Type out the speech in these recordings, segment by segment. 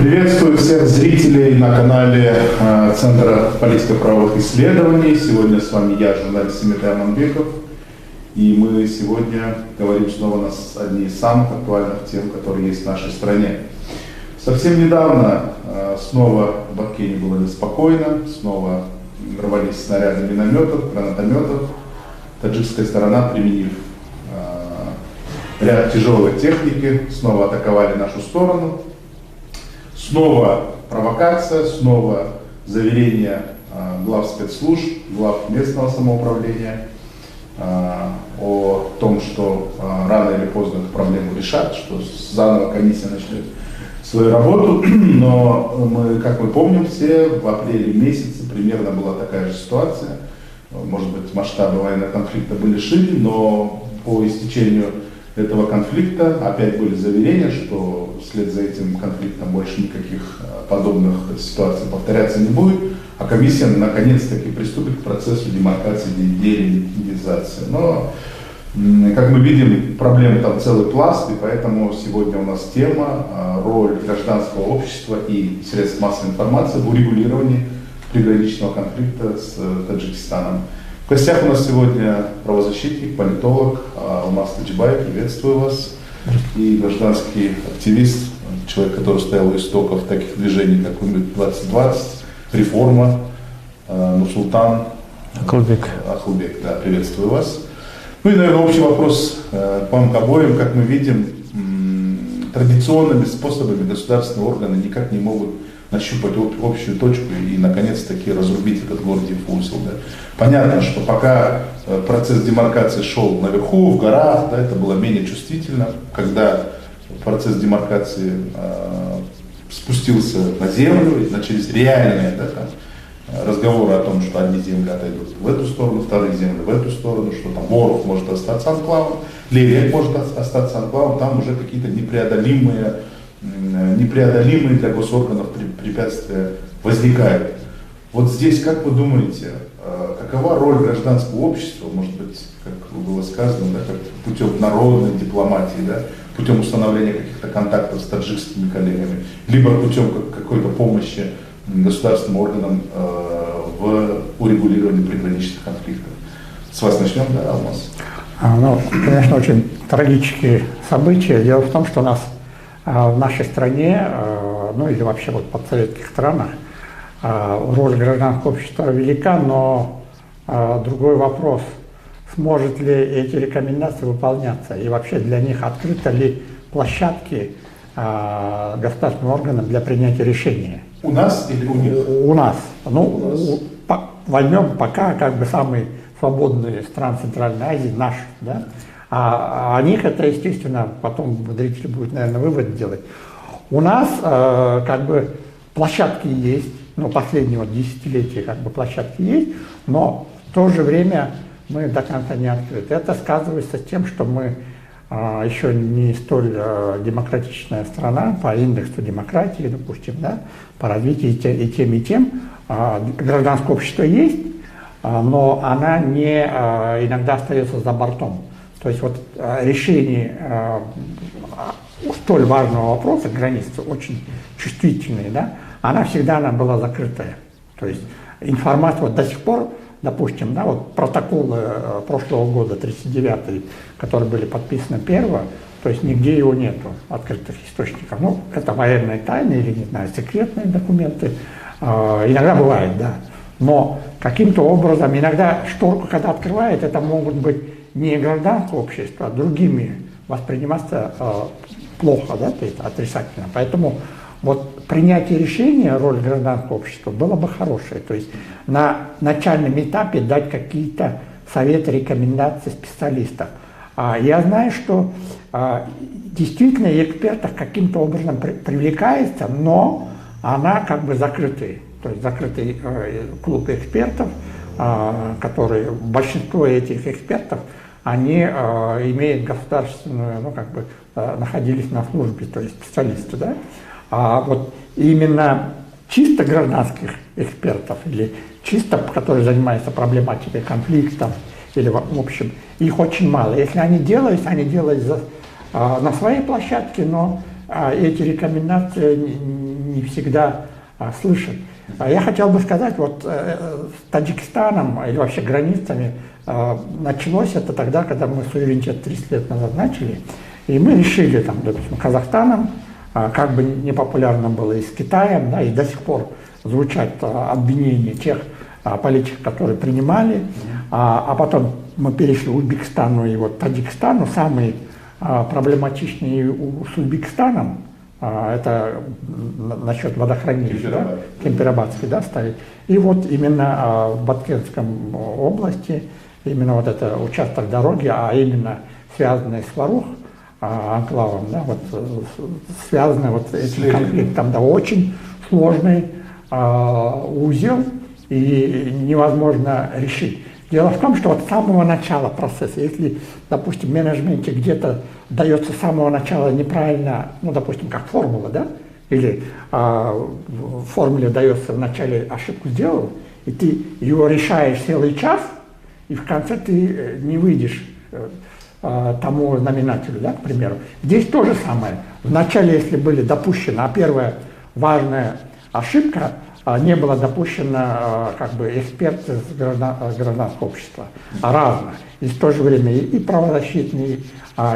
Приветствую всех зрителей на канале Центра политико-правовых исследований. Сегодня с вами я, журналист Семетай Аманбеков. И мы сегодня говорим снова на одни из самых актуальных тем, которые есть в нашей стране. Совсем недавно снова в Бакине было неспокойно, снова рвались снаряды минометов, гранатометов. Таджикская сторона, применив ряд тяжелой техники, снова атаковали нашу сторону. Снова провокация, снова заверение глав спецслужб, глав местного самоуправления о том, что рано или поздно эту проблему решат, что заново комиссия начнет свою работу. Но мы, как мы помним все, в апреле месяце примерно была такая же ситуация. Может быть, масштабы военного конфликта были шире, но по истечению этого конфликта опять были заверения, что вслед за этим конфликтом больше никаких подобных ситуаций повторяться не будет, а комиссия наконец-таки приступит к процессу демаркации, делимитизации. Но, как мы видим, проблем там целый пласт, и поэтому сегодня у нас тема роль гражданского общества и средств массовой информации в урегулировании приграничного конфликта с Таджикистаном. В гостях у нас сегодня правозащитник, политолог Алмаз Таджибаев. Приветствую вас. И гражданский активист, человек, который стоял у истоков таких движений, как УМИ-2020, Реформа, Нурсултан Ахылбек. Да, приветствую вас. Ну и, наверное, общий вопрос к вам обоим. Как мы видим, традиционными способами государственные органы никак не могут нащупать общую точку и, наконец-таки, разрубить этот Гордиев узел. Да. Понятно, что пока процесс демаркации шел наверху, в горах, да, это было менее чувствительно. Когда процесс демаркации спустился на землю, и начались реальные разговоры о том, что одни земли отойдут в эту сторону, вторые земли в эту сторону, что там Боров может остаться анклавом, Левек может остаться анклавом, там уже какие-то непреодолимые для госорганов препятствия возникают. Вот здесь, как вы думаете, какова роль гражданского общества, может быть, как было сказано, да, как путем народной дипломатии, да, путем установления каких-то контактов с таджикскими коллегами, либо путем какой-то помощи государственным органам в урегулировании приграничных конфликтов? С вас начнем, да, Алмаз? Ну, конечно, очень трагические события. Дело в том, что у нас в нашей стране, ну или вообще вот в подсоветских странах, роль гражданского общества велика, но другой вопрос, сможет ли эти рекомендации выполняться и вообще для них открыты ли площадки государственным органам для принятия решения. У нас или у них? У нас. Ну, возьмем пока как бы самые свободные страны Центральной Азии, наши, да? А о них это, естественно, потом зритель будет, наверное, вывод делать. У нас как бы площадки есть, ну, последнего десятилетия как бы площадки есть, но в то же время мы до конца не открыты. Это сказывается с тем, что мы еще не столь демократичная страна по индексу демократии, допустим, да, по развитию и тем. Гражданское общество есть, но она не иногда остается за бортом. То есть вот решение столь важного вопроса, границы очень чувствительные, да, она была закрытая. То есть информация вот до сих пор, допустим, да, вот протоколы прошлого года, 39-й, которые были подписаны первого, то есть нигде его нету, открытых источников. Ну, это военные тайны или, не знаю, секретные документы. Иногда бывает, да. Но каким-то образом, иногда шторку, когда открывает, это могут быть не гражданское общество, а другими восприниматься плохо, да, то есть отрицательно. Поэтому вот принятие решения, роль гражданского общества было бы хорошее. То есть на начальном этапе дать какие-то советы, рекомендации специалистов. Я знаю, что действительно экспертов каким-то образом привлекается, но она как бы закрытая. То есть закрытый клуб экспертов, которые, большинство этих экспертов, они имеют государственную, ну, как бы, находились на службе, то есть специалисты, да? А вот именно чисто гражданских экспертов или чисто, которые занимаются проблематикой конфликтов, или в общем, их очень мало. Если они делают на своей площадке, но эти рекомендации не всегда слышат. Я хотел бы сказать, вот с Таджикистаном или вообще границами началось это тогда, когда мы суверенитет 30 лет назад начали, и мы решили, там, допустим, Казахстаном, как бы непопулярно было и с Китаем, да, и до сих пор звучат обвинения тех политиков, которые принимали, а потом мы перешли к Узбекистану и вот Таджикистану. Самый проблематичный с Узбекистаном, это насчет водохранилища, да, Кемпирабадский, да, ставить. И вот именно в Баткенском области, именно вот это участок дороги, а именно связанный с Варух, анклавом, да, вот, связанный вот этим конфликтом, да, очень сложный узел, и невозможно решить. Дело в том, что вот с самого начала процесса, если, допустим, в менеджменте где-то дается с самого начала неправильно, ну, допустим, как формула, да, или в формуле дается в начале ошибку сделал, и ты его решаешь целый час, и в конце ты не выйдешь тому знаменателю, да, к примеру. Здесь то же самое. Вначале, если были допущены, а первая важная ошибка, не было допущено как бы эксперты из гражданского общества, разных. И в то же время и правозащитные,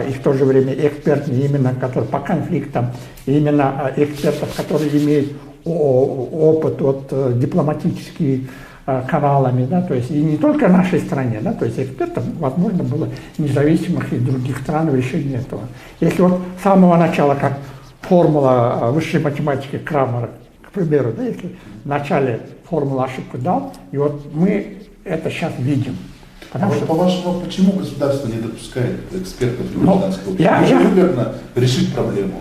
и в то же время экспертные, именно которые по конфликтам, именно экспертов, которые имеют опыт от дипломатических каналами, да, то есть и не только в нашей стране, да, то есть экспертов, возможно, было независимых из других стран в решении этого. Если вот с самого начала, как формула высшей математики Крамера, к примеру, да, если в начале формулу ошибку дал, и вот мы это сейчас видим. А что, по-вашему, почему государство не допускает экспертов в гражданское общество? Выгодно решить проблему.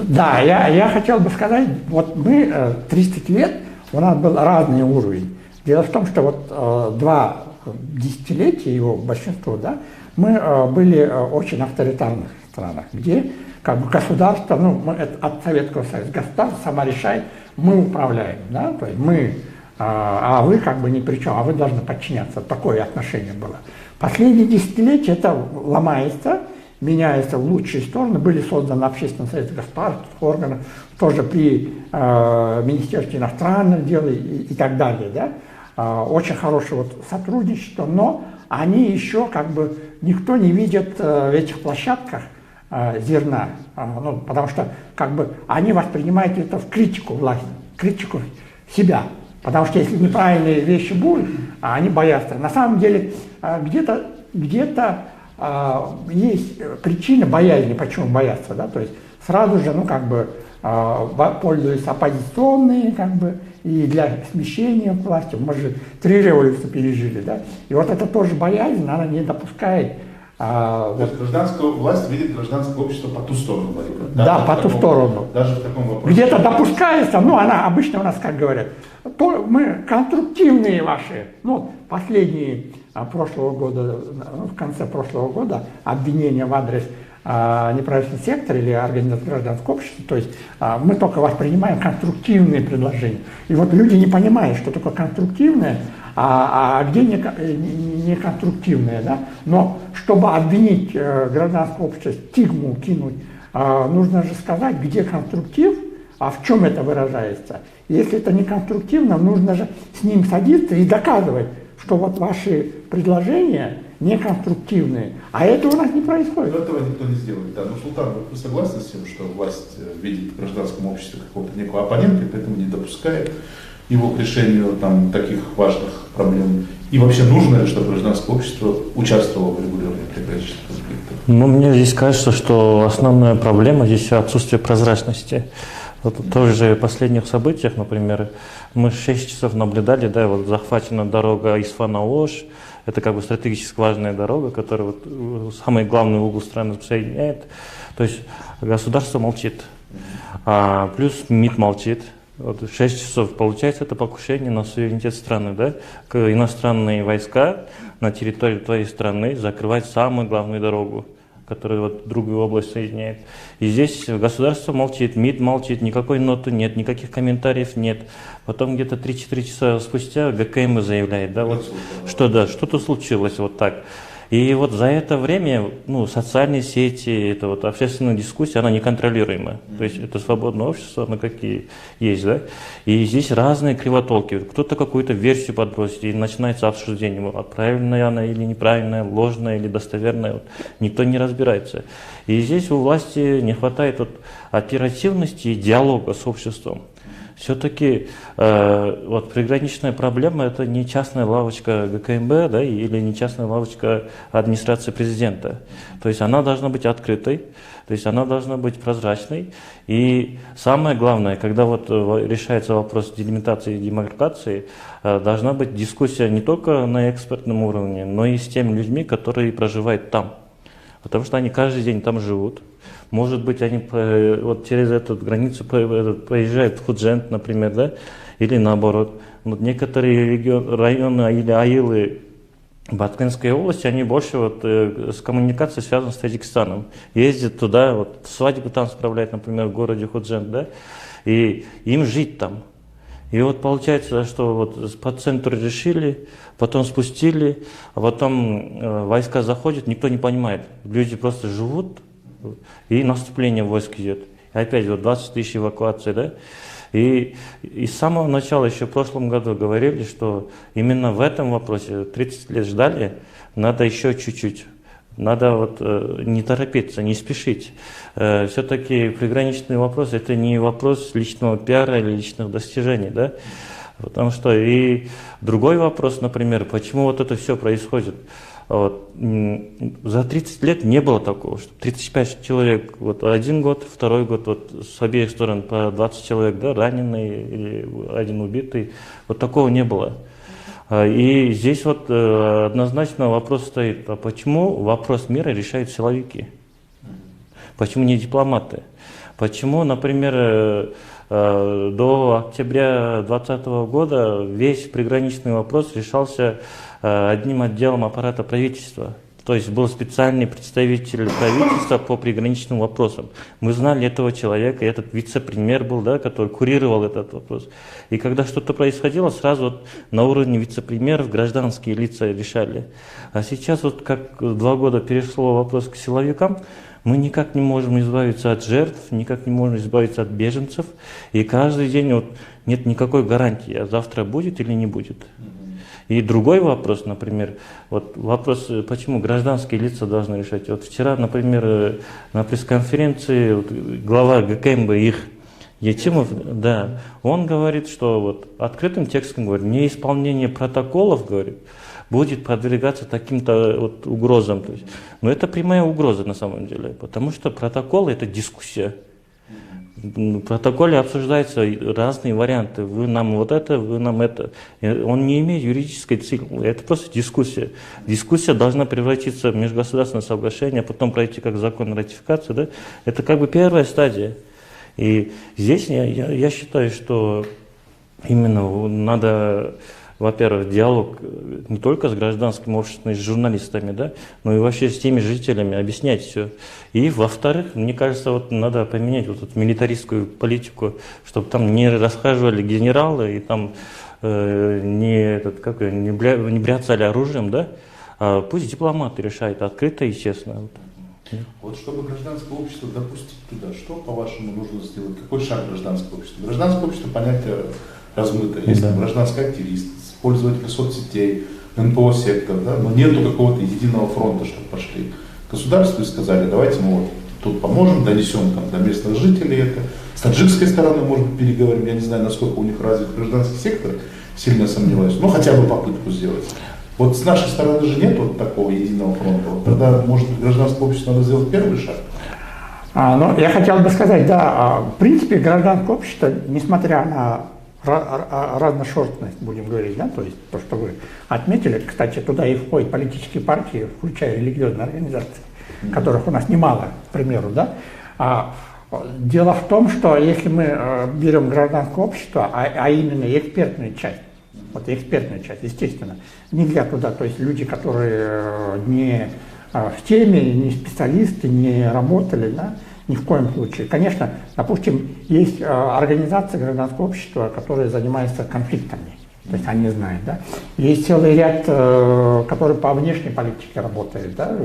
Да, я хотел бы сказать, вот мы 30 лет, у нас был разный уровень. Дело в том, что вот 2 десятилетия, его большинство, да, мы были очень авторитарных странах, где как бы государство, ну, мы, от Советского Союза, государство само решает, мы управляем, да, то есть мы, а вы как бы ни при чем, а вы должны подчиняться. Такое отношение было. Последние десятилетия это ломается, меняется в лучшие стороны. Были созданы общественные советы государственных органов, тоже при Министерстве иностранных дел и так далее, да. Очень хорошее вот сотрудничество, но они еще как бы никто не видит в этих площадках зерна, ну, потому что как бы они воспринимают это в критику власти, критику себя, потому что если неправильные вещи будут, они боятся. На самом деле где-то есть причина боязни, почему боятся, да, то есть сразу же, ну, как бы пользуются оппозиционные, как бы, и для смещения власти. Мы же 3 революции пережили, да, и вот это тоже боязнь, она не допускает. Вот гражданская власть видит гражданское общество по ту сторону баррикад. Да, по ту сторону. Даже в таком вопросе. Где-то допускается, ну, она обычно у нас, как говорят, то мы конструктивные ваши, ну, последние прошлого года, ну, в конце прошлого года обвинения в адрес неправительственного сектора или организации гражданского общества, то есть мы только воспринимаем конструктивные предложения. И вот люди не понимают, что такое конструктивное, а где не конструктивное, да? Но чтобы обвинить гражданское общество, стигму кинуть, нужно же сказать, где конструктив, а в чем это выражается. Если это не конструктивно, нужно же с ним садиться и доказывать, что вот ваши предложения не конструктивные. А это у нас не происходит. Но этого никто не сделает. Да. Но, Султан, вы согласны с тем, что власть видит в гражданском обществе какого-то некого оппонента, и поэтому не допускает его к решению там, таких важных проблем? И вообще нужно ли, чтобы гражданское общество участвовало в регулировании предприятийных конфликтов? Ну, мне здесь кажется, что основная проблема здесь отсутствие прозрачности. Вот в той же последних событиях, например, мы 6 часов наблюдали, да, вот захвачена дорога Исфана-Ош, это как бы стратегически важная дорога, которая вот самый главный угол страны соединяет. То есть государство молчит, плюс МИД молчит. Вот 6 часов, получается, это покушение на суверенитет страны, да? Иностранные войска на территории твоей страны закрывают самую главную дорогу, которая вот другую область соединяет. И здесь государство молчит, МИД молчит, никакой ноты нет, никаких комментариев нет. Потом где-то 3-4 часа спустя ГКМ заявляет, да, вот, что да, что-то случилось вот так. И вот за это время, ну, социальные сети, это вот общественная дискуссия, она неконтролируемая. То есть это свободное общество, на какие есть, да. И здесь разные кривотолки. Кто-то какую-то версию подбросит, и начинается обсуждение, правильная она или неправильная, ложная или достоверная. Вот, никто не разбирается. И здесь у власти не хватает вот оперативности и диалога с обществом. Все-таки вот приграничная проблема — это не частная лавочка ГКМБ, да, или не частная лавочка администрации президента. То есть она должна быть открытой, то есть она должна быть прозрачной. И самое главное, когда вот решается вопрос делимитации и демаркации, должна быть дискуссия не только на экспертном уровне, но и с теми людьми, которые проживают там. Потому что они каждый день там живут. Может быть, они вот через эту границу проезжают в Худжент, например, да, или наоборот. Вот некоторые районы или аилы Баткенской области, они больше вот с коммуникацией связаны с Таджикистаном. Ездят туда, вот свадьбы там справляют, например, в городе Худжент, да, и им жить там. И вот получается, что вот по центру решили, потом спустили, а потом войска заходят, никто не понимает. Люди просто живут, и наступление войск идет. И опять вот 20 тысяч эвакуаций, да? И с самого начала, еще в прошлом году говорили, что именно в этом вопросе 30 лет ждали, надо еще чуть-чуть. Надо вот не торопиться, не спешить. Все-таки приграничный вопрос — это не вопрос личного пиара или личных достижений, да? Потому что и другой вопрос, например, почему вот это все происходит. Вот, за 30 лет не было такого, что 35 человек, вот один год, второй год, вот с обеих сторон по 20 человек, да, раненый или один убитый, вот такого не было. И здесь вот однозначно вопрос стоит, а почему вопрос мира решают силовики? Почему не дипломаты? Почему, например, до октября 2020 года весь приграничный вопрос решался одним отделом аппарата правительства? То есть был специальный представитель правительства по приграничным вопросам. Мы знали этого человека, этот вице-премьер был, да, который курировал этот вопрос. И когда что-то происходило, сразу вот на уровне вице-премьеров гражданские лица решали. А сейчас вот как 2 года перешло вопрос к силовикам, мы никак не можем избавиться от жертв, никак не можем избавиться от беженцев. И каждый день вот нет никакой гарантии, а завтра будет или не будет. И другой вопрос, например, вот вопрос, почему гражданские лица должны решать. Вот вчера, например, на пресс-конференции вот, глава ГКМБ их Етимов, да, он говорит, что вот открытым текстом говорит, неисполнение протоколов, говорит, будет подвергаться таким-то вот угрозам. То есть, но это прямая угроза на самом деле, потому что протокол — это дискуссия. В протоколе обсуждаются разные варианты. Вы нам вот это, вы нам это. Он не имеет юридической цели. Это просто дискуссия. Дискуссия должна превратиться в межгосударственное соглашение, а потом пройти как закон ратификации. Да? Это как бы первая стадия. И здесь я считаю, что именно надо, во-первых, диалог не только с гражданским обществом и с журналистами, да, но и вообще с теми жителями, объяснять все. И, во-вторых, мне кажется, вот надо поменять вот эту милитаристскую политику, чтобы там не расхаживали генералы и там не бряцали оружием, да, а пусть дипломаты решают открыто и честно. Вот чтобы гражданское общество допустить туда, что, по-вашему, нужно сделать? Какой шаг гражданского общества? Гражданское общество — понятие размытое. Есть гражданский активист, пользователи соцсетей, НПО-сектор, да? Но нету какого-то единого фронта, чтобы пошли к государству и сказали, давайте мы вот тут поможем, донесем там, до местных жителей это. С таджикской стороны, может быть, переговорим, я не знаю, насколько у них развит гражданский сектор, сильно сомневаюсь, но хотя бы попытку сделать. Вот с нашей стороны же нет вот такого единого фронта. Вот тогда, может быть, гражданское общество надо сделать первый шаг? Ну, я хотел бы сказать, да, в принципе, гражданское общество, несмотря на разношерстность, будем говорить, да, то есть то, что вы отметили, кстати, туда и входят политические партии, включая религиозные организации, которых у нас немало, к примеру, да. Дело в том, что если мы берем гражданское общество, а именно экспертную часть, вот экспертная часть, естественно, нельзя туда, то есть люди, которые не в теме, не специалисты, не работали, да, ни в коем случае. Конечно, допустим, есть организации гражданского общества, которые занимаются конфликтами. То есть они знают, да. Есть целый ряд, который по внешней политике работает, да,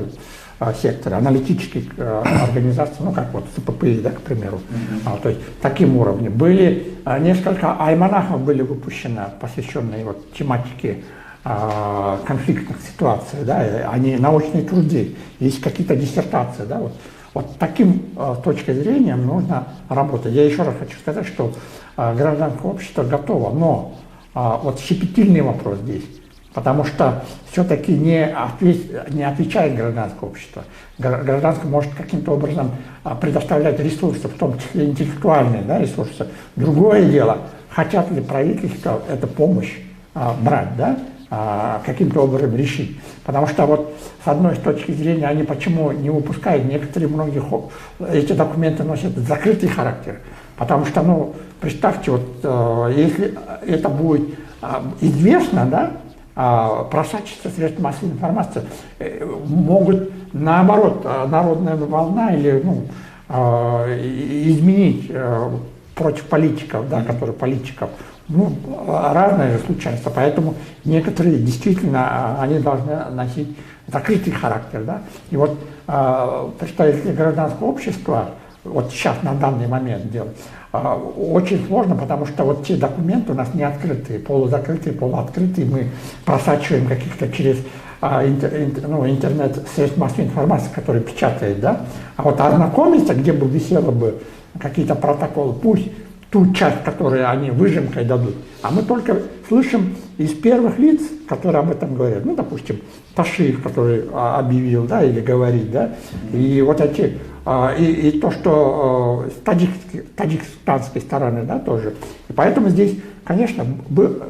секторы, аналитических организаций, ну как вот СППИ, да, к примеру. То есть таким уровнем. Были несколько альманахов были выпущены, посвященные вот тематике конфликтных ситуаций, да, они научные труды, есть какие-то диссертации, да, вот таким точкой зрения нужно работать. Я еще раз хочу сказать, что гражданское общество готово, но вот щепетильный вопрос здесь, потому что все-таки не отвечает гражданское общество. Гражданское может каким-то образом предоставлять ресурсы, в том числе интеллектуальные, да, ресурсы. Другое дело, хотят ли правительство эту помощь брать, да, каким-то образом решить. Потому что вот с одной точки зрения они почему не выпускают, некоторые многих эти документы носят закрытый характер. Потому что, ну, представьте, вот если это будет известно, да, просачиваться средства массовой информации, могут наоборот народная волна или изменить против политиков, да, которые политиков. Ну, разное же случается, поэтому некоторые действительно, они должны носить закрытый характер, да. И вот представители гражданского общества, вот сейчас на данный момент делать, очень сложно, потому что вот те документы у нас не открытые, полузакрытые, полуоткрытые, мы просачиваем каких-то через интернет средств массовой информации, которые печатают, да. А вот ознакомиться, где бы висело бы какие-то протоколы, пусть ту часть, которую они выжимкой дадут, а мы только слышим из первых лиц, которые об этом говорят, ну, допустим, Ташиев, который объявил, да, или говорит, да, и вот эти, и то, что с таджикстанской стороны, да, тоже. И поэтому здесь, конечно,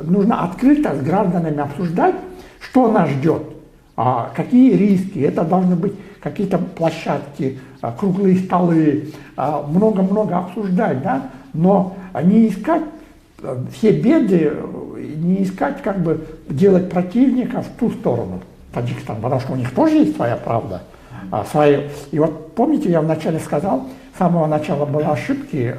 нужно открыто с гражданами обсуждать, что нас ждет, какие риски, это должны быть какие-то площадки, круглые столы, много-много обсуждать, да, но не искать все беды, не искать как бы делать противника в ту сторону, Таджикистан, потому что у них тоже есть своя правда. И вот помните, я вначале сказал, с самого начала были ошибки,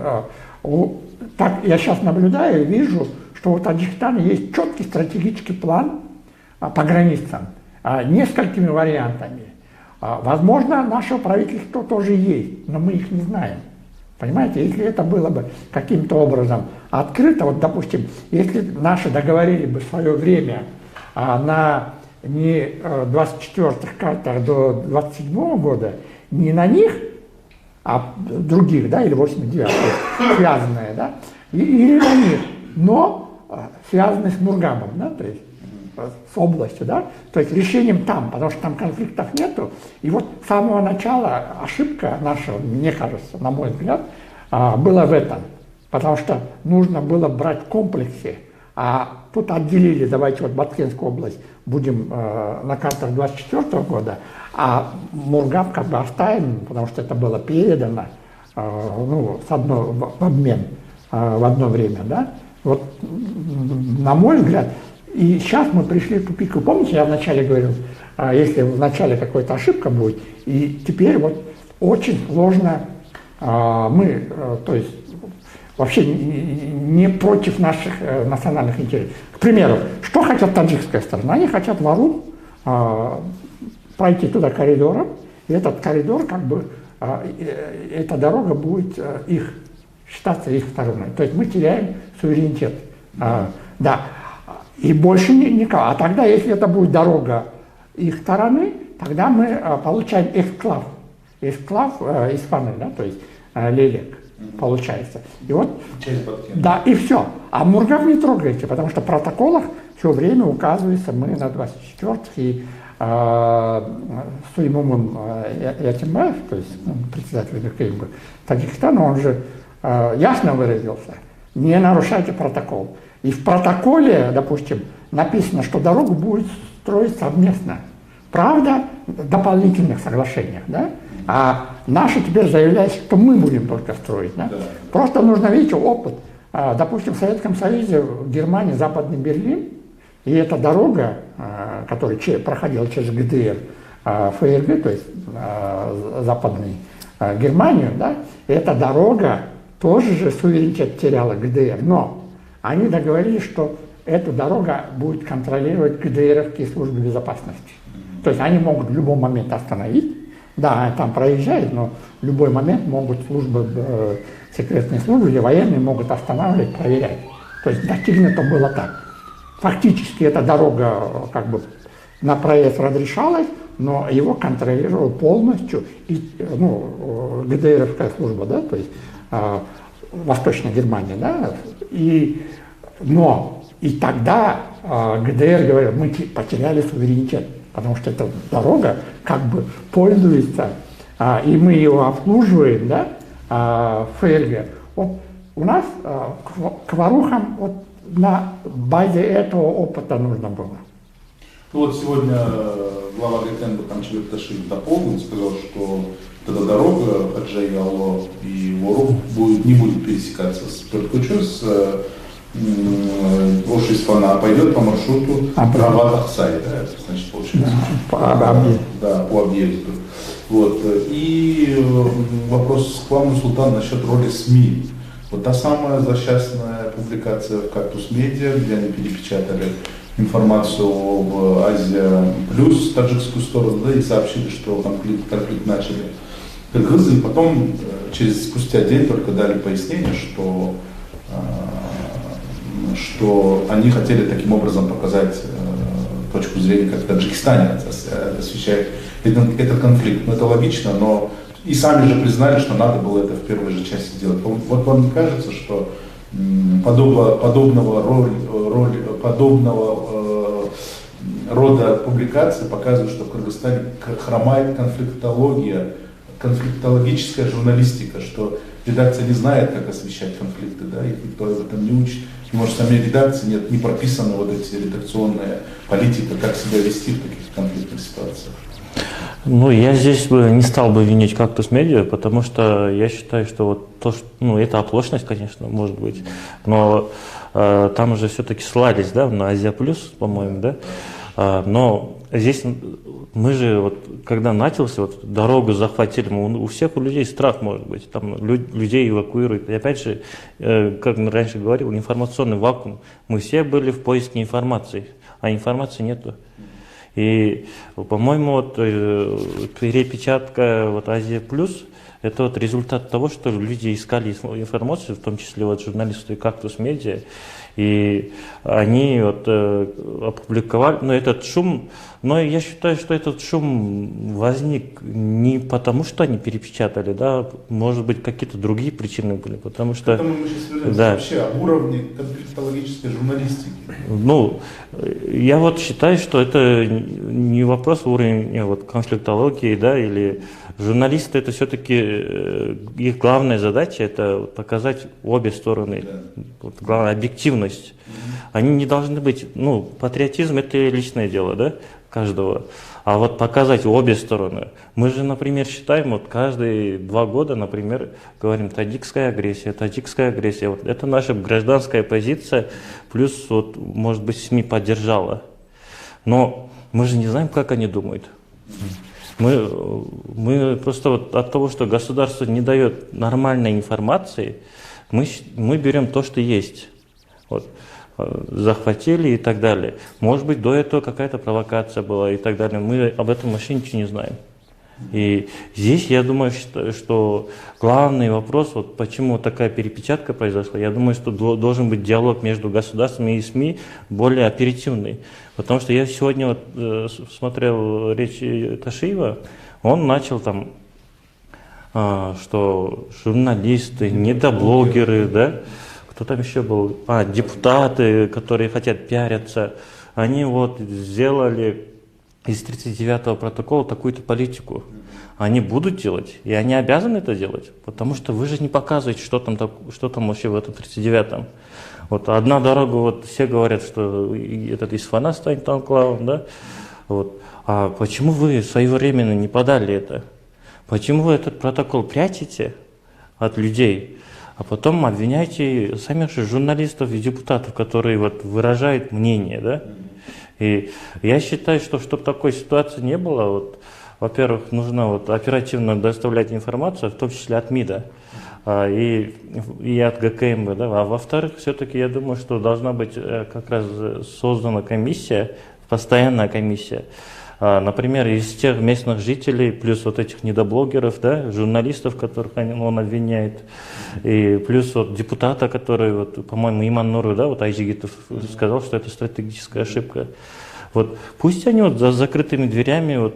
так я сейчас наблюдаю и вижу, что у Таджикистана есть четкий стратегический план по границам, несколькими вариантами. Возможно, нашего правительства тоже есть, но мы их не знаем. Понимаете, если это было бы каким-то образом открыто, вот, допустим, если наши договорились бы в свое время на не 24-х картах до 27-го года, не на них, а других, да, или 89-х, связанные, да, или на них, но связанные с Мургабом, да, то есть с областью, да, то есть решением там, потому что там конфликтов нету. И вот с самого начала ошибка наша, мне кажется, на мой взгляд, была в этом, потому что нужно было брать в комплексе, а тут отделили, давайте вот Баткенскую область будем на картах 24 года, а Мургаб как бы оставим, потому что это было передано, ну, в обмен в одно время, да. Вот, на мой взгляд, и сейчас мы пришли в тупик. Вы помните, я вначале говорил, если вначале какая-то ошибка будет, и теперь вот очень сложно мы, то есть вообще не против наших национальных интересов. К примеру, что хотят таджикская сторона? Они хотят в Ору пройти туда коридором, и этот коридор, как бы, эта дорога будет их считаться их стороной. То есть мы теряем суверенитет. Да. И больше никого. А тогда, если это будет дорога их стороны, тогда мы получаем эксклав. Эксклав из страны, да, то есть лелек получается. И вот, да, и все. А Мургаб не трогайте, потому что в протоколах все время указывается, мы на 24-х, и Суймумом Ятимбаев, то есть председатель Таджикистана, он же ясно выразился, не нарушайте протокол. И в протоколе, допустим, написано, что дорогу будет строить совместно. Правда, в дополнительных соглашениях, да? А наши теперь заявляют, что мы будем только строить, да? Да. Просто нужно, видите, опыт. Допустим, в Советском Союзе, в Германии, Западный Берлин, и эта дорога, которая проходила через ГДР, ФРГ, то есть Западную Германию, да? Эта дорога тоже же суверенитет теряла ГДР, но они договорились, что эту дорогу будет контролировать ГДРовские службы безопасности. То есть они могут в любой момент остановить, да, там проезжают, но в любой момент могут службы, секретные службы или военные могут останавливать, проверять. То есть достигнуто было так. Фактически эта дорога как бы на проезд разрешалась, но его контролировал полностью и, ГДРовская служба, да, то есть Восточная Германия, да, но тогда ГДР говорил, мы потеряли суверенитет, потому что эта дорога как бы пользуется, и мы ее обслуживаем, да, в ФРГ. Вот у нас к Варухам вот на базе этого опыта нужно было. Ну вот сегодня глава ГКНБ Камчабек Ташиев дополнил, сказал, что эта дорога Хаджай-Алло и Ворух не будет пересекаться с Перкучу, с Ош-Исфана, а пойдет по маршруту Рават-Ахсай, да, это значит получается. Да, по объезду. Вот. И вопрос к вам, Султан, насчет роли СМИ. Вот та самая злосчастная публикация в «Кактус Медиа», где они перепечатали информацию об Азия плюс таджикскую сторону, да, и сообщили, что конфликт начали кыргызы, и потом спустя день только дали пояснение, что они хотели таким образом показать точку зрения, как в Таджикистане освещает этот конфликт. Ну, это логично, но и сами же признали, что надо было это в первой же части сделать. Вот вам не кажется, что подобного рода публикации показывают, что в Кыргызстане хромает конфликтологическая журналистика, что редакция не знает, как освещать конфликты, да, и никто об этом не учит. И, может, в самой редакции не прописаны вот эти редакционные политика, как себя вести в таких конфликтных ситуациях. Ну, я здесь бы не стал бы винить «Кактус Медиа», потому что я считаю, что вот то, что, это оплошность, конечно, может быть, но там уже все-таки ссылались, да, на Азия Плюс, по-моему, да, но здесь мы же, вот, когда начался, вот, дорогу захватили, у всех у людей страх может быть, там людей эвакуируют, и опять же, как мы раньше говорили, информационный вакуум, мы все были в поиске информации, а информации нету. И, по-моему, вот, перепечатка вот, Азия Плюс – это вот результат того, что люди искали информацию, в том числе вот, журналисты «Кактус Медиа», и они вот, опубликовали, но этот шум, но я считаю, что этот шум возник не потому, что они перепечатали, да, может быть, какие-то другие причины были, потому что… К этому мы сейчас вернемся, да. Вообще об уровне конфликтологической журналистики. Ну, я вот считаю, что это не вопрос уровня вот, конфликтологии, да, или журналисты, это все-таки их главная задача, это показать обе стороны, да. Вот, главное, объективность. Они не должны быть, патриотизм это личное дело, да, каждого. А вот показать обе стороны. Мы же, например, считаем, вот каждые 2 года, например, говорим таджикская агрессия. Вот это наша гражданская позиция, плюс, вот, может быть, СМИ поддержала. Но мы же не знаем, как они думают. Мы просто вот от того, что государство не дает нормальной информации, мы берем то, что есть. Вот. Захватили и так далее. Может быть, до этого какая-то провокация была и так далее. Мы об этом вообще ничего не знаем. И здесь, я думаю, что главный вопрос, вот почему такая перепечатка произошла, я думаю, что должен быть диалог между государством и СМИ более оперативный. Потому что я сегодня вот, смотрел речь Ташиева, он начал там, что журналисты, недоблогеры, да, кто там еще был, депутаты, которые хотят пиариться, они вот сделали из 39-го протокола такую-то политику. Они будут делать, и они обязаны это делать, потому что вы же не показываете, что там вообще в этом 39-м. Вот одна дорога, вот все говорят, что этот Исфана станет анклавом, да? Вот. А почему вы своевременно не подали это? Почему вы этот протокол прячете от людей? А потом обвиняйте самих же журналистов и депутатов, которые вот выражают мнение, да? И я считаю, что чтобы такой ситуации не было, вот, во-первых, нужно вот оперативно доставлять информацию, в том числе от МИДа. и от ГКМБ. Да? А во-вторых, все-таки я думаю, что должна быть как раз создана комиссия, постоянная комиссия. Например, из тех местных жителей, плюс вот этих недоблогеров, да, журналистов, которых он обвиняет, и плюс вот депутата, который, вот, по-моему, Иман Нуру, да, вот Айжигитов сказал, что это стратегическая ошибка. Вот, пусть они вот за закрытыми дверями вот,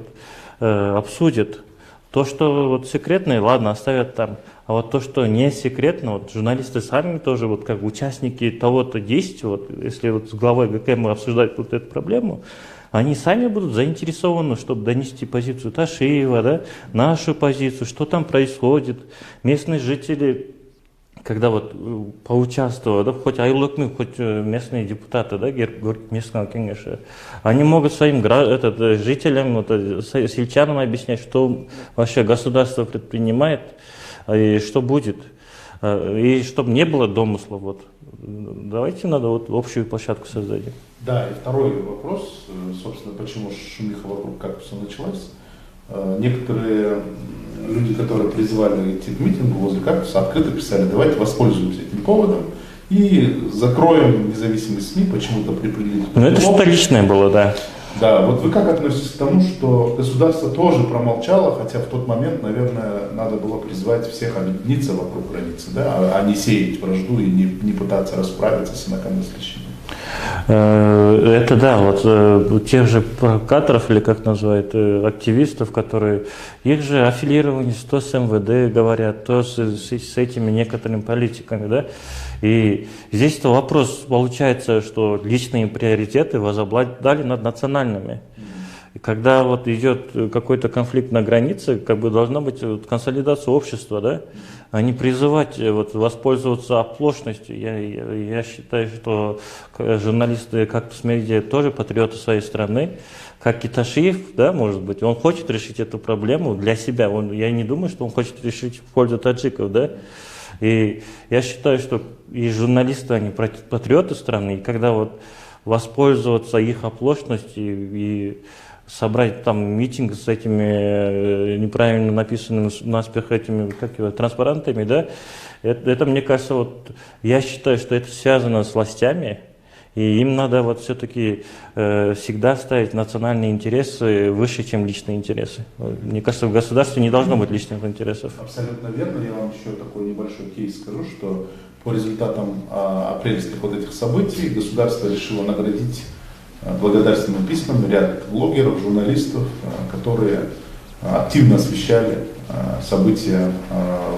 обсудят. То, что вот секретное, ладно, оставят там. А вот то, что не секретно, вот журналисты сами тоже, вот как участники того-то действия, вот, если вот с главой ГКМ обсуждать вот эту проблему, они сами будут заинтересованы, чтобы донести позицию Ташиева, да, нашу позицию, что там происходит. Местные жители, когда вот поучаствовали, да, хоть Айлыкны, хоть местные депутаты, да, местного кеңеша, они могут своим жителям, вот, сельчанам объяснять, что вообще государство предпринимает и что будет. И чтобы не было домысла, вот. Давайте надо вот общую площадку создать. Да, и второй вопрос, собственно, почему шумиха вокруг кактуса началась. Некоторые люди, которые призывали идти к митингу возле кактуса, открыто писали: давайте воспользуемся этим поводом и закроем независимые СМИ, почему-то припределили. Ну это что-то личное было, да. Да, вот вы как относитесь к тому, что государство тоже промолчало, хотя в тот момент, наверное, надо было призвать всех объединиться вокруг границы, да, а не сеять вражду и не пытаться расправиться с инакомыслящими? Это да, вот тех же провокаторов, или как называют, активистов, которые, их же аффилирование то с МВД говорят, то с этими некоторыми политиками, да, и здесь-то вопрос получается, что личные приоритеты возобладали над национальными. И когда вот идет какой-то конфликт на границе, как бы должна быть вот консолидация общества, да, а не призывать вот, воспользоваться оплошностью. Я считаю, что журналисты «Кактус Медиа» тоже патриоты своей страны, как и Ташиев, да, может быть, он хочет решить эту проблему для себя. Я не думаю, что он хочет решить в пользу таджиков, да. И я считаю, что и журналисты, они патриоты страны, и когда вот воспользоваться их оплошностью и собрать там митинг с этими неправильно написанными наспех этими транспарантами, да, это мне кажется, вот я считаю, что это связано с властями, и им надо вот все-таки всегда ставить национальные интересы выше, чем личные интересы. Мне кажется, в государстве не должно быть личных интересов. Абсолютно верно. Я вам еще такой небольшой кейс скажу, что по результатам апрельских вот этих событий государство решило наградить благодарственным письмами ряд блогеров, журналистов, которые активно освещали события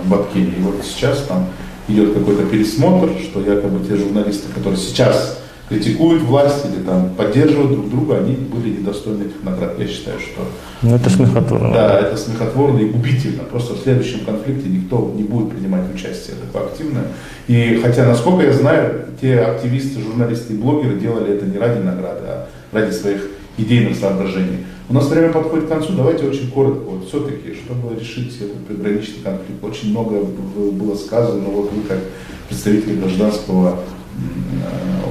в Баткене. И вот сейчас там идет какой-то пересмотр, что якобы те журналисты, которые сейчас критикуют власть или там поддерживают друг друга, они были недостойны этих наград. Я считаю, что... Ну, это смехотворно. Да, это смехотворно и губительно. Просто в следующем конфликте никто не будет принимать участие такое активное. И хотя, насколько я знаю, те активисты, журналисты и блогеры делали это не ради награды, а ради своих идейных соображений. У нас время подходит к концу, давайте очень коротко. Вот все-таки, чтобы решить этот приграничный конфликт, очень много было сказано, вот вы как представители гражданского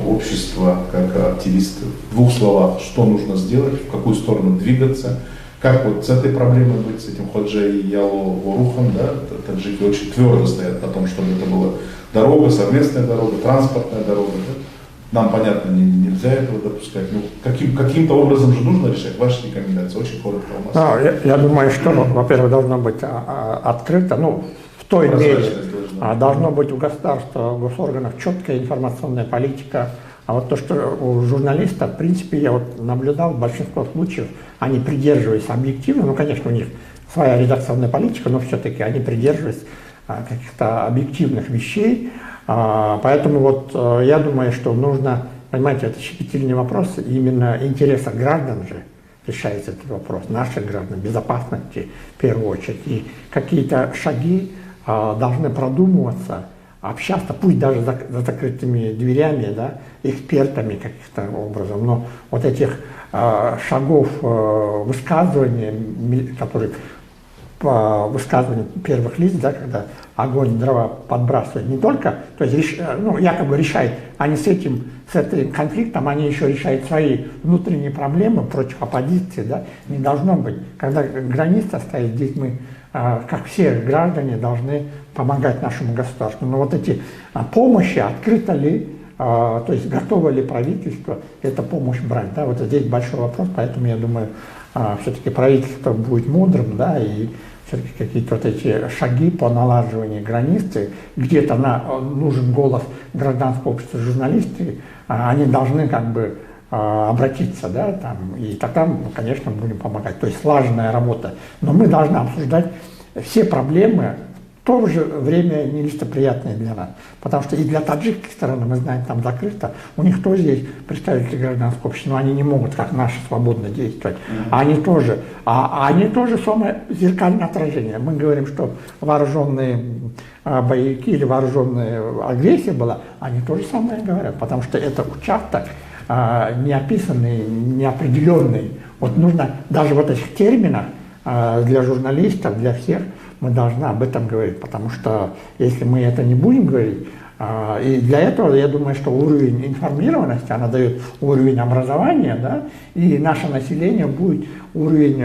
общества, как активисты, в двух словах, что нужно сделать, в какую сторону двигаться, как вот с этой проблемой быть, с этим Ходжей и Яло Ворухом, да, таджики очень твердо стоят на том, чтобы это была дорога, совместная дорога, транспортная дорога, да. Нам, понятно, нельзя этого допускать, но каким-то образом же нужно решать. Ваши рекомендации, очень коротко у нас. Я думаю, что, во-первых, должно быть открыто, ну, в той мере, должно быть у государства, в госорганах четкая информационная политика. А вот то, что у журналистов, в принципе, я вот наблюдал, в большинстве случаев они придерживаются объективно, ну, конечно, у них своя редакционная политика, но все-таки они придерживаются каких-то объективных вещей. Поэтому вот я думаю, что нужно, понимаете, это щепетильный вопрос, именно интереса граждан же решается этот вопрос, наших граждан, безопасности в первую очередь. И какие-то шаги должны продумываться, общаться, пусть даже за закрытыми дверями, да, экспертами каких-то образом, но вот этих шагов высказывания, которые по высказыванию первых лиц, да, когда огонь, дрова подбрасывают, не только, то есть якобы решает, они с этим конфликтом, они еще решают свои внутренние проблемы против оппозиции, да, не должно быть. Когда граница стоит, здесь мы как все граждане, должны помогать нашему государству. Но вот эти помощи, открыто ли, то есть готово ли правительство эту помощь брать, да, вот здесь большой вопрос, поэтому я думаю, все-таки правительство будет мудрым, да, и все-таки какие-то вот эти шаги по налаживанию границы, где-то нужен голос гражданского общества, журналисты, они должны как бы обратиться, да, там, и тогда мы, конечно, будем помогать. То есть слаженная работа. Но мы должны обсуждать все проблемы, в то же время нелицеприятные для нас. Потому что и для таджикской стороны, мы знаем, там закрыто, у них тоже есть представители гражданского общества, но они не могут, как наши, свободно действовать. Они тоже, они тоже самое зеркальное отражение. Мы говорим, что вооруженные боевики или вооруженная агрессия была, они то же самое говорят, потому что это участок неописанный, неопределенный. Вот нужно даже вот этих терминах для журналистов, для всех, мы должны об этом говорить, потому что если мы это не будем говорить, и для этого, я думаю, что уровень информированности, она дает уровень образования, да, и наше население будет уровень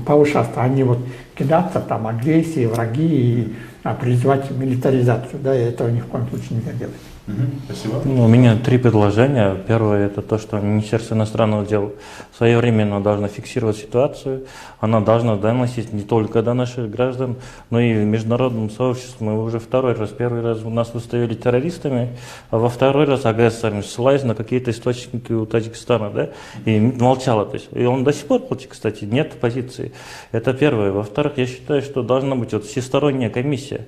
повышаться, а не вот кидаться там агрессии, враги и призывать милитаризацию, да, и этого ни в коем случае нельзя делать. Спасибо. Ну, у меня 3 предложения. Первое – это то, что Министерство иностранных дел своевременно должно фиксировать ситуацию. Она должна доносить не только до наших граждан, но и в международном сообществе. Мы уже второй раз. Первый раз у нас выставили террористами, а во второй раз агрессорами, ссылаясь на какие-то источники у Таджикистана, да, и молчала. То есть, и он до сих пор молчит, кстати, нет позиции. Это первое. Во-вторых, я считаю, что должна быть вот всесторонняя комиссия.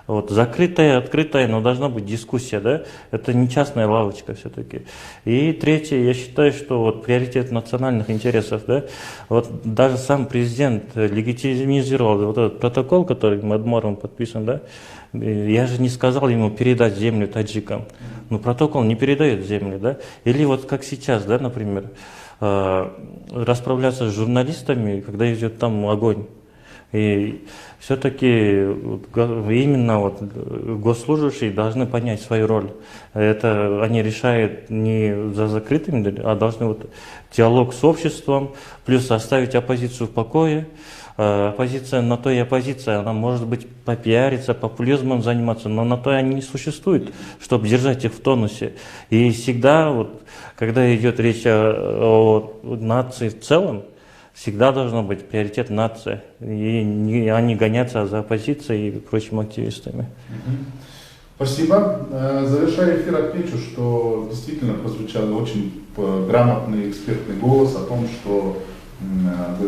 Вот, закрытая, открытая, но должна быть дискуссия, да, это не частная лавочка все-таки. И третье, я считаю, что вот приоритет национальных интересов, да, вот даже сам президент легитимизировал вот этот протокол, который Мадмором подписан, да, я же не сказал ему передать землю таджикам, но протокол не передает землю, да, или вот как сейчас, да, например, расправляться с журналистами, когда идет там огонь. И все-таки именно вот госслужащие должны понять свою роль. Это они решают не за закрытыми, а должны вот диалог с обществом, плюс оставить оппозицию в покое. Оппозиция на то и оппозиция, она может быть попиариться, популизмом заниматься, но на то они не существуют, чтобы держать их в тонусе. И всегда, вот, когда идет речь о нации в целом, всегда должен быть приоритет нации, и не гоняться за оппозицией и прочими активистами. Спасибо. Завершая эфир, отмечу, что действительно прозвучал очень грамотный экспертный голос о том, что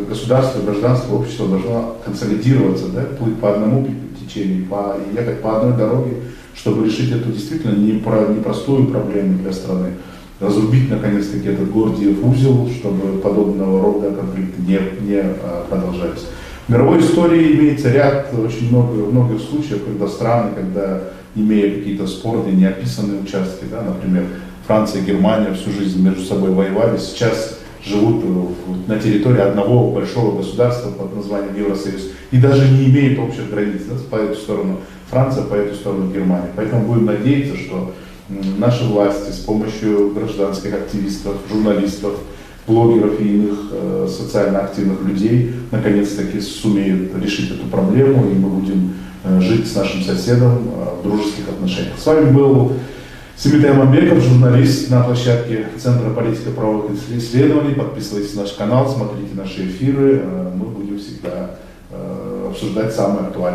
государство, гражданское общество должно консолидироваться, да, плыть по одному течению, и ехать по одной дороге, чтобы решить эту действительно непростую проблему для страны. Разрубить, наконец-таки, этот Гордиев узел, чтобы подобного рода конфликты не продолжались. В мировой истории имеется ряд очень многих случаев, когда страны, когда, имея какие-то спорные, неописанные участки, да, например, Франция и Германия всю жизнь между собой воевали, сейчас живут на территории одного большого государства под названием Евросоюз и даже не имеют общих границ, да, по эту сторону Франция, по эту сторону Германия. Поэтому будем надеяться, что наши власти с помощью гражданских активистов, журналистов, блогеров и иных социально активных людей наконец-таки сумеют решить эту проблему, и мы будем жить с нашим соседом в дружеских отношениях. С вами был Семитай Мамбеков, журналист на площадке Центра политико-правовых исследований. Подписывайтесь на наш канал, смотрите наши эфиры. Мы будем всегда обсуждать самые актуальные